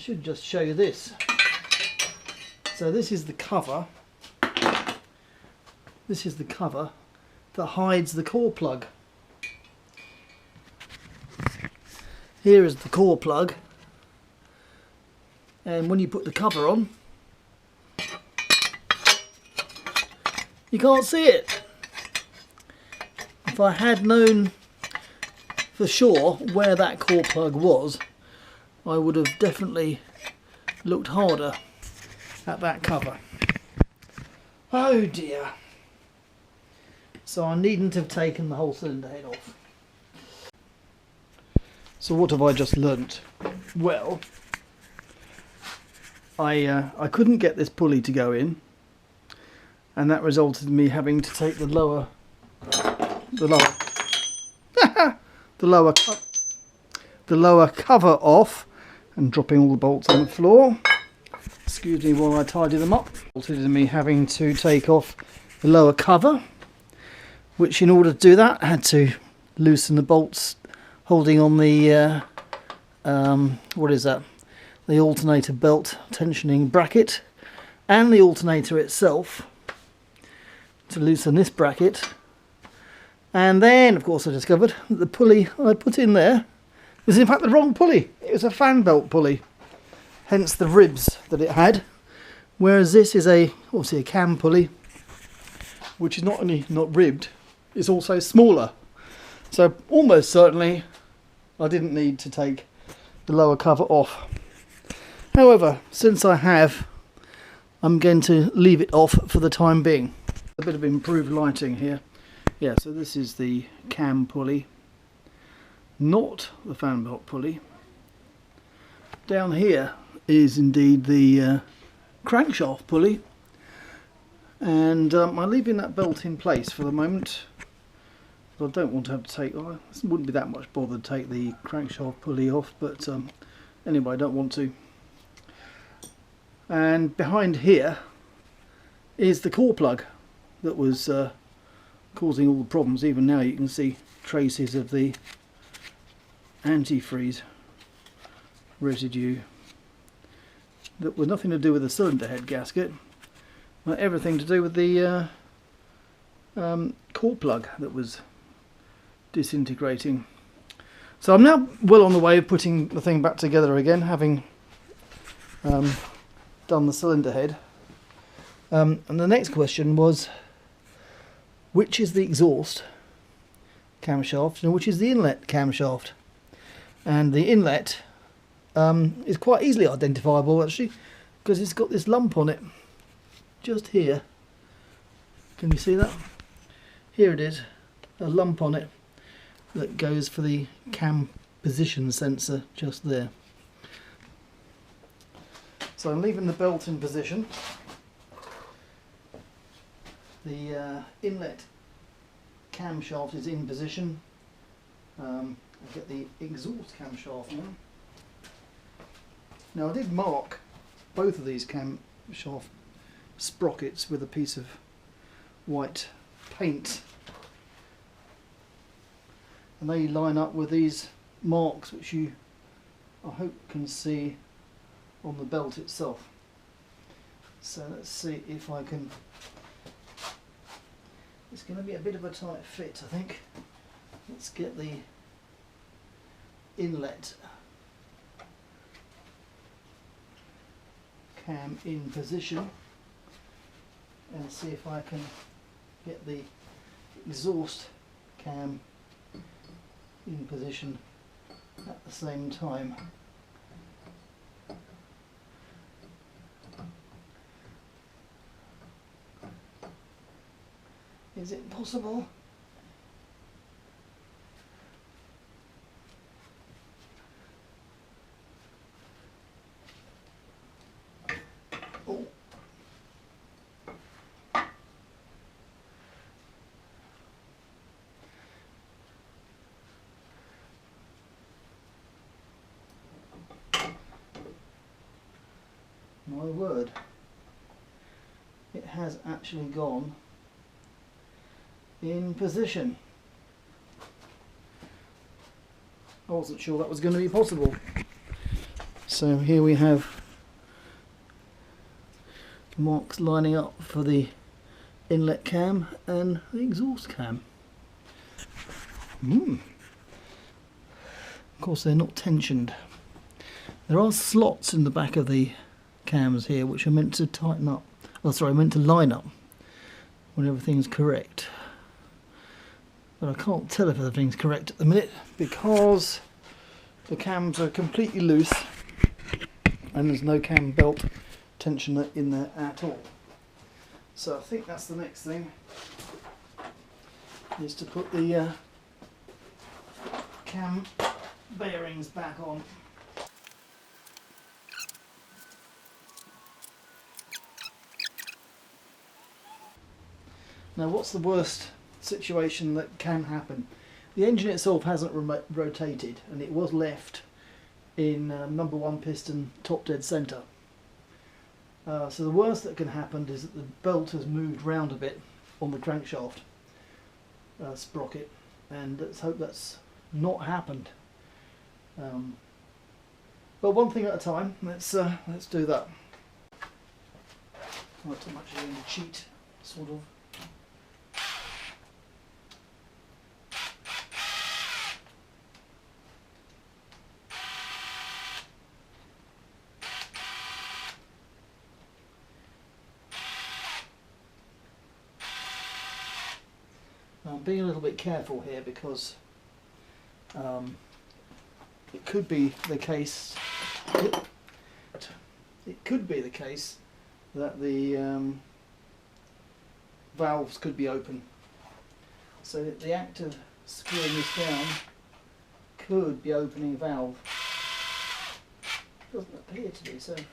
should just show you this. So this is the cover. This is the cover that hides the core plug. Here is the core plug, and when you put the cover on, you can't see it. If I had known for sure where that core plug was, I would have definitely looked harder at that cover. Oh dear. So I needn't have taken the whole cylinder head off. So what have I just learnt? Well, I couldn't get this pulley to go in, and that resulted in me having to take the lower cover off and dropping all the bolts on the floor. Excuse me while I tidy them up. Resulted in me having to take off the lower cover, which in order to do that I had to loosen the bolts holding on the what is that? The alternator belt tensioning bracket and the alternator itself to loosen this bracket. And then, of course, I discovered that the pulley I put in there was in fact the wrong pulley. It was a fan belt pulley, hence the ribs that it had. Whereas this is obviously a cam pulley, which is not only not ribbed, it's also smaller. So almost certainly I didn't need to take the lower cover off. However, since I have, I'm going to leave it off for the time being. A bit of improved lighting here. Yeah, so this is the cam pulley, not the fan belt pulley. Down here is indeed the crankshaft pulley, and I'm leaving that belt in place for the moment. I don't want to have to take, it wouldn't be that much bother to take the crankshaft pulley off, but anyway, I don't want to. And behind here is the core plug that was causing all the problems. Even now you can see traces of the antifreeze residue that was nothing to do with the cylinder head gasket, but everything to do with the core plug that was disintegrating. So I'm now well on the way of putting the thing back together again, having done the cylinder head. And the next question was, which is the exhaust camshaft and which is the inlet camshaft? And the inlet is quite easily identifiable actually, because it's got this lump on it just here. Can you see that? Here it is, a lump on it that goes for the cam position sensor just there. So I'm leaving the belt in position. The inlet camshaft is in position. I'll get the exhaust camshaft on. Now I did mark both of these camshaft sprockets with a piece of white paint, and they line up with these marks which you, I hope, can see on the belt itself. So let's see if I can. It's going to be a bit of a tight fit, I think. Let's get the inlet cam in position and see if I can get the exhaust cam in position at the same time. Is it possible? Oh. My word, it has actually gone in position. I wasn't sure that was going to be possible. So here we have marks lining up for the inlet cam and the exhaust cam. Of course they're not tensioned. There are slots in the back of the cams here which are meant to tighten up, meant to line up when everything's correct. But I can't tell if everything's correct at the minute because the cams are completely loose and there's no cam belt tensioner in there at all. So I think that's the next thing, is to put the cam bearings back on. Now what's the worst situation that can happen? The engine itself hasn't rotated and it was left in number 1 piston top dead centre. So the worst that can happen is that the belt has moved round a bit on the crankshaft sprocket, and let's hope that's not happened. But one thing at a time. Let's do that. Not too much of a cheat, sort of. I'm being a little bit careful here because it could be the case. It could be the case that the valves could be open, so that the act of screwing this down could be opening a valve. Doesn't appear to be so far.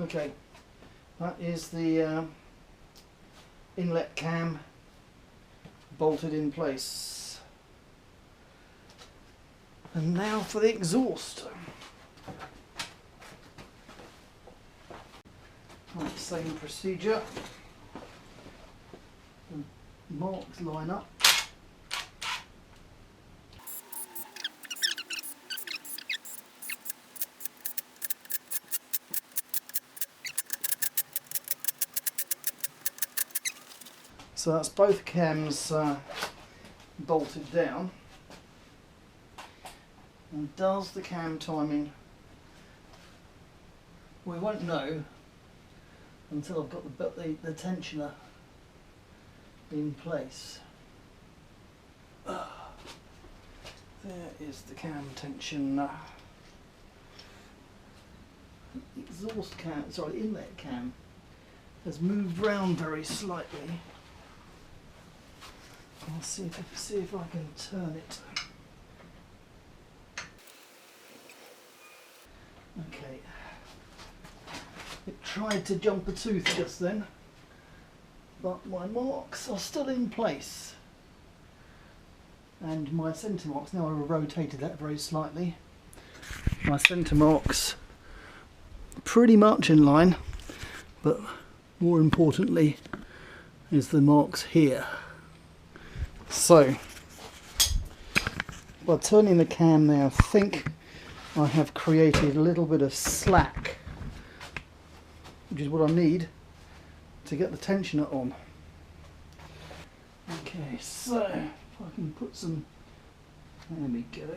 Okay, that is the inlet cam bolted in place. And now for the exhaust. Right, same procedure. The marks line up. So that's both cams bolted down. And does the cam timing? We won't know until I've got the tensioner in place. There is the cam tensioner. The exhaust cam, sorry, the inlet cam has moved round very slightly. I'll see if I can turn it. Okay. It tried to jump a tooth just then, but my marks are still in place. And my centre marks, now I've rotated that very slightly, my centre marks pretty much in line, but more importantly is the marks here. So, by turning the cam now, I think I have created a little bit of slack, which is what I need to get the tensioner on. Okay, so if I can put some, there we go.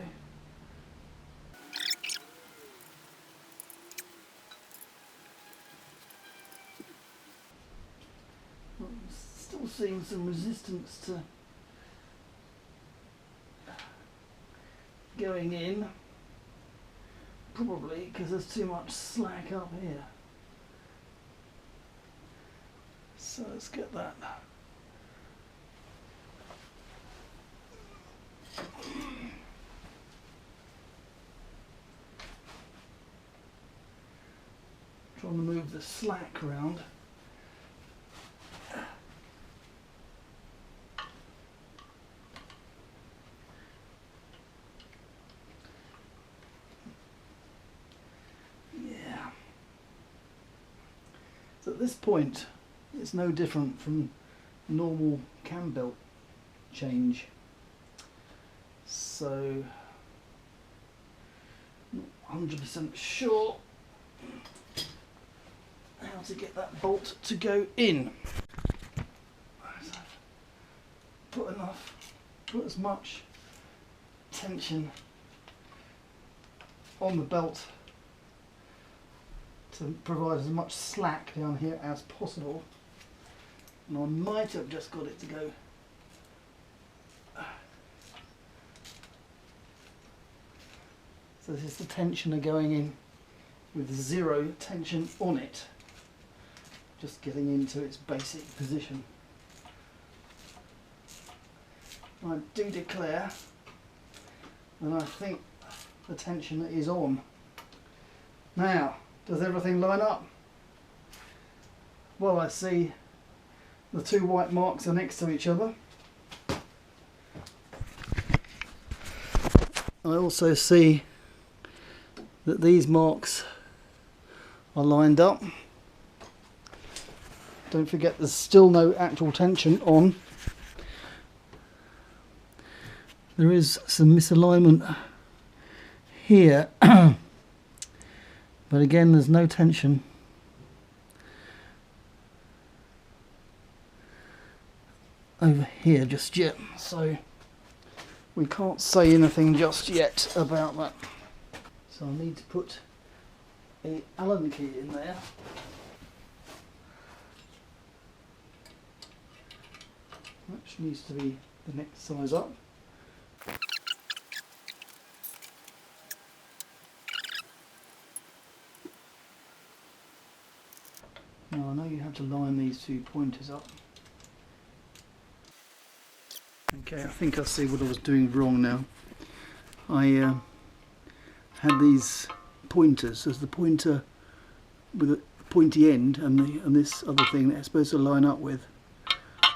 I'm still seeing some resistance to going in, probably because there's too much slack up here. So let's get that. Trying to move the slack around. So at this point, it's no different from normal cam belt change. So, not 100% sure how to get that bolt to go in. Put as much tension on the belt to provide as much slack down here as possible. And I might have just got it to go so this is the tensioner going in with zero tension on it, just getting into its basic position. I do declare that I think the tensioner is on. Now, does everything line up? Well, I see the two white marks are next to each other. I also see that these marks are lined up. Don't forget there's still no actual tension on. There is some misalignment here, but again there's no tension. Over here just yet, so we can't say anything just yet about that. So I need to put a Allen key in there. Which needs to be the next size up. Now I know you have to line these two pointers up. Okay, I think I see what I was doing wrong now. I had these pointers as the pointer with a pointy end and this other thing that it's supposed to line up with,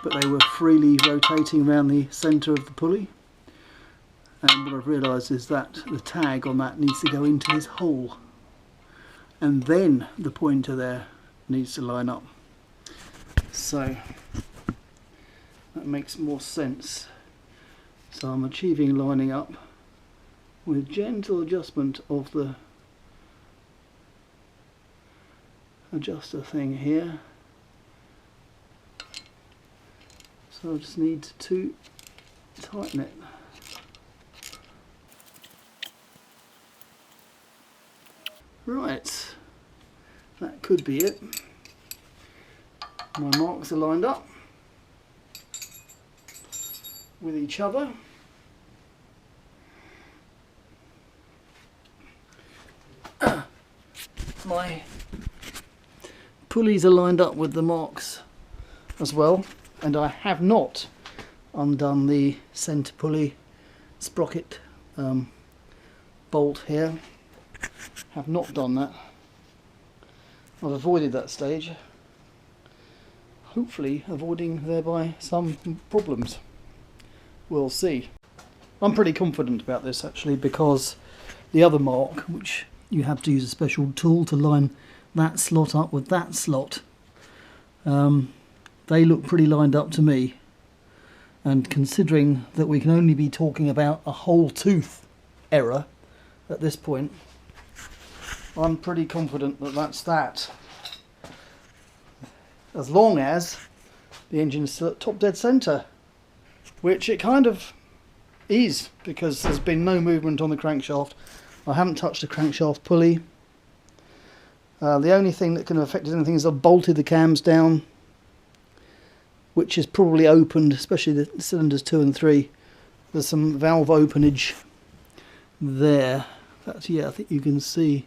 but they were freely rotating around the centre of the pulley, and what I've realised is that the tag on that needs to go into this hole, and then the pointer there needs to line up. So that makes more sense. So I'm achieving lining up with gentle adjustment of the adjuster thing here. So I just need to tighten it. Right, that could be it. My marks are lined up with each other. My pulleys are lined up with the marks as well, and I have not undone the centre pulley sprocket bolt here. Have not done that. I've avoided that stage, hopefully avoiding thereby some problems. We'll see. I'm pretty confident about this actually, because the other mark, which you have to use a special tool to line that slot up with that slot, they look pretty lined up to me, and considering that we can only be talking about a whole tooth error at this point, I'm pretty confident that that's that, as long as the engine is still at top dead centre, which it kind of is, because there's been no movement on the crankshaft. I haven't touched the crankshaft pulley. The only thing that can have affected anything is I've bolted the cams down, which is probably opened, especially the cylinders 2 and 3. There's some valve openage there. That's, yeah, I think you can see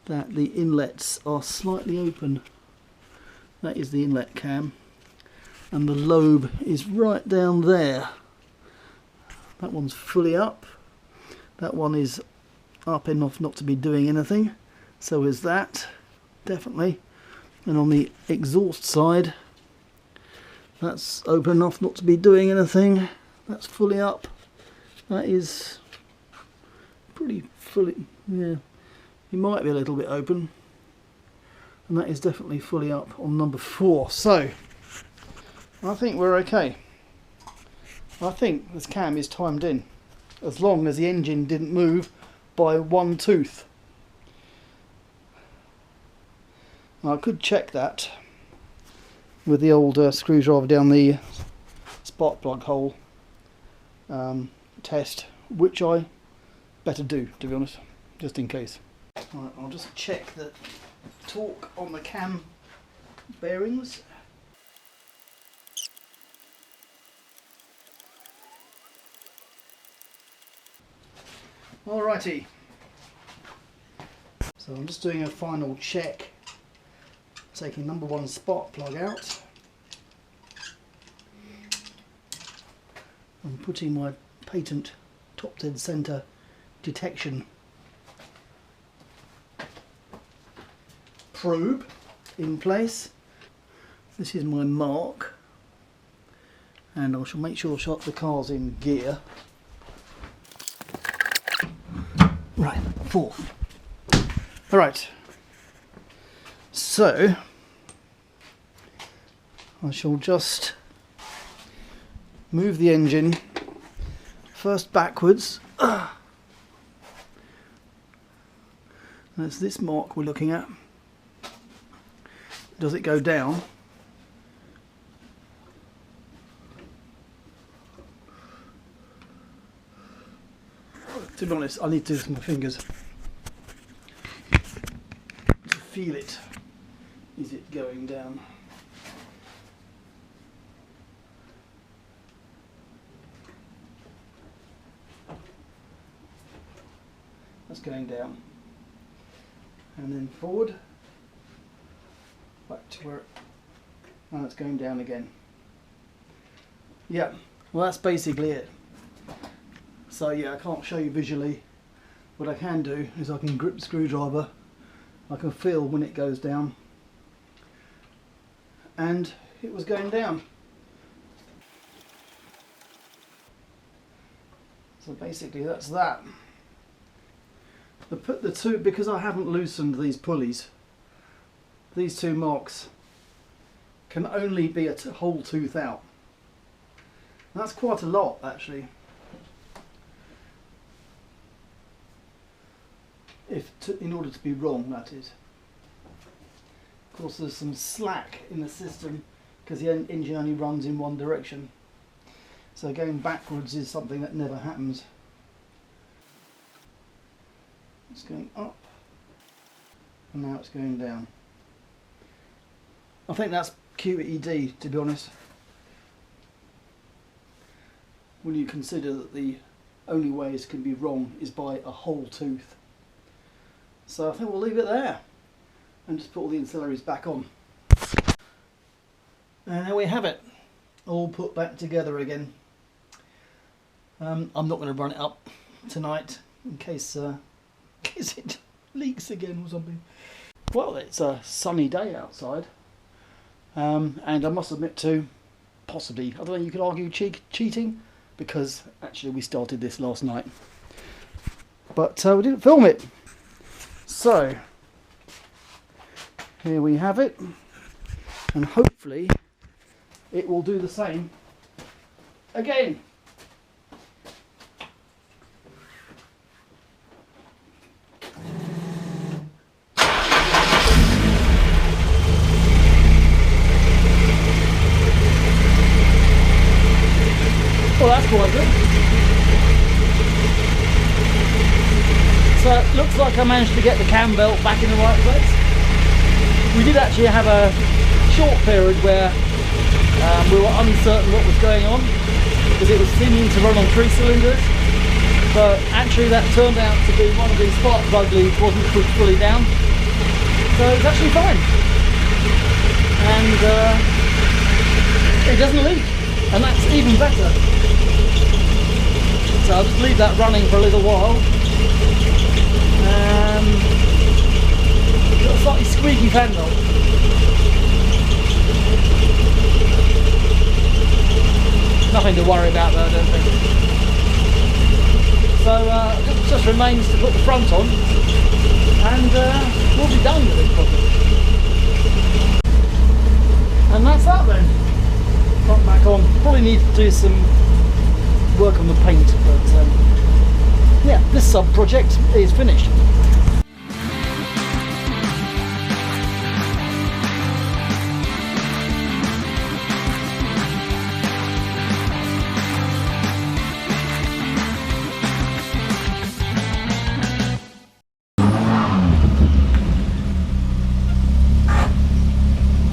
that the inlets are slightly open. That is the inlet cam, and the lobe is right down there. That one's fully up. That one is up enough not to be doing anything. So is that, definitely. And on the exhaust side, that's open enough not to be doing anything. That's fully up. That is pretty fully, yeah. It might be a little bit open. and that is definitely fully up on number 4. So I think we're okay. I think this cam is timed in, as long as the engine didn't move by 1 tooth. Now, I could check that with the old screwdriver down the spark plug hole test, which I better do, to be honest, just in case. Right, I'll just check the torque on the cam bearings. Alrighty, so I'm just doing a final check, taking number 1 spark plug out and putting my patent top dead centre detection probe in place. This is my mark, and I shall make sure the car's in gear. Right, 4th. Alright, so I shall just move the engine first backwards. That's this mark we're looking at. Does it go down? To be honest, I need to do this with my fingers to feel it. Is it going down? That's going down. And then forward, back to where, and it's going down again. Yeah, well that's basically it. So yeah, I can't show you visually. What I can do is I can grip the screwdriver, I can feel when it goes down, and it was going down. So basically that's that. The two, because I haven't loosened these pulleys, these 2 marks can only be a whole tooth out. That's quite a lot actually. In order to be wrong, that is. Of course there's some slack in the system because the engine only runs in one direction. So going backwards is something that never happens. It's going up and now it's going down. I think that's QED, to be honest, when you consider that the only way it can be wrong is by a whole tooth. So I think we'll leave it there and just put all the ancillaries back on. And there we have it, all put back together again. I'm not going to run it up tonight in case it leaks again or something. Well, it's a sunny day outside, and I must admit to possibly, I don't know, you could argue cheating, because actually we started this last night, but we didn't film it. So here we have it, and hopefully it will do the same again. Well, that's quite good. So it looks like I managed to get the cam belt back in the right place. We did actually have a short period where we were uncertain what was going on because it was seeming to run on 3 cylinders, but actually that turned out to be one of these spark plug leads wasn't pushed fully down, so it's actually fine, and it doesn't leak, and that's even better. So I'll just leave that running for a little while. Got a slightly squeaky fan though. Nothing to worry about though, I don't think. So it just remains to put the front on, and we'll be done with it probably. And that's that then. Front back on. Probably need to do some work on the paint, but yeah, this sub project is finished.